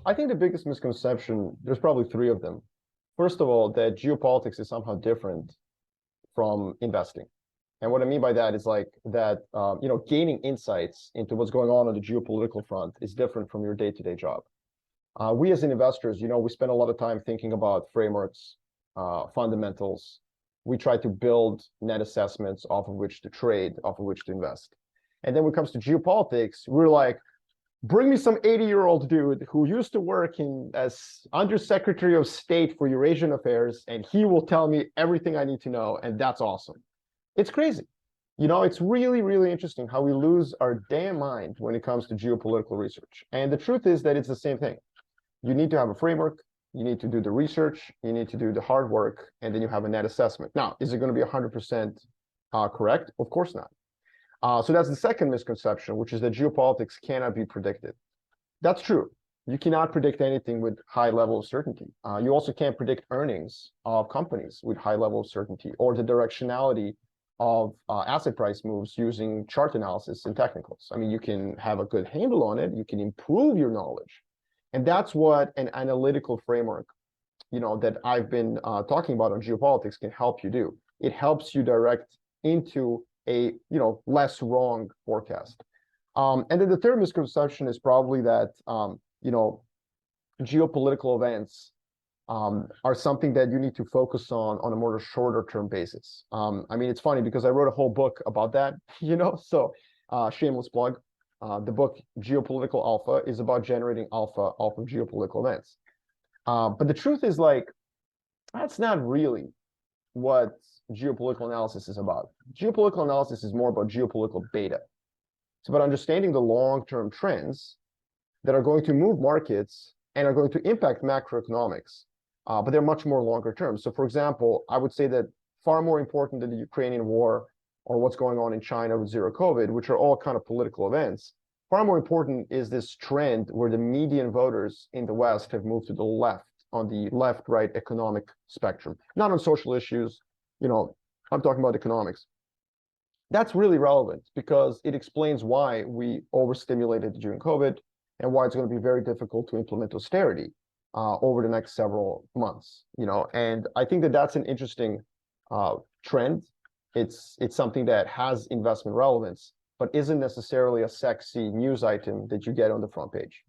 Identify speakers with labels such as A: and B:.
A: I think the biggest misconception, there's probably three of them. First of all, that geopolitics is somehow different from investing. And what I mean by that is like that, gaining insights into what's going on the geopolitical front is different from your day-to-day job. We as investors, we spend a lot of time thinking about frameworks, fundamentals. We try to build net assessments off of which to trade, off of which to invest. And then when it comes to geopolitics, we're like, bring me some 80-year-old dude who used to work as Undersecretary of State for Eurasian Affairs, and he will tell me everything I need to know, and that's awesome. It's crazy. It's really, really interesting how we lose our damn mind when it comes to geopolitical research. And the truth is that it's the same thing. You need to have a framework, you need to do the research, you need to do the hard work, and then you have a net assessment. Now, is it going to be 100% correct? Of course not. So that's the second misconception, which is that geopolitics cannot be predicted. That's true. You cannot predict anything with high level of certainty. You also can't predict earnings of companies with high level of certainty, or the directionality of asset price moves using chart analysis and technicals. I mean, you can have a good handle on it, you can improve your knowledge. And that's what an analytical framework, that I've been talking about on geopolitics can help you do. It helps you direct into a less wrong forecast. And then the third misconception is probably that geopolitical events are something that you need to focus on a more shorter term basis. I mean, it's funny because I wrote a whole book about that, so shameless plug. The book Geopolitical Alpha is about generating alpha off of geopolitical events. But the truth is, like, that's not really what geopolitical analysis is about. Geopolitical analysis is more about geopolitical beta. It's about understanding the long-term trends that are going to move markets and are going to impact macroeconomics, but they're much more longer term. So for example, I would say that far more important than the Ukrainian war or what's going on in China with zero COVID, which are all kind of political events, far more important is this trend where the median voters in the West have moved to the left, on the left-right economic spectrum, not on social issues. I'm talking about economics. That's really relevant because it explains why we overstimulated during COVID and why it's going to be very difficult to implement austerity over the next several months. And I think that that's an interesting trend. It's something that has investment relevance, but isn't necessarily a sexy news item that you get on the front page.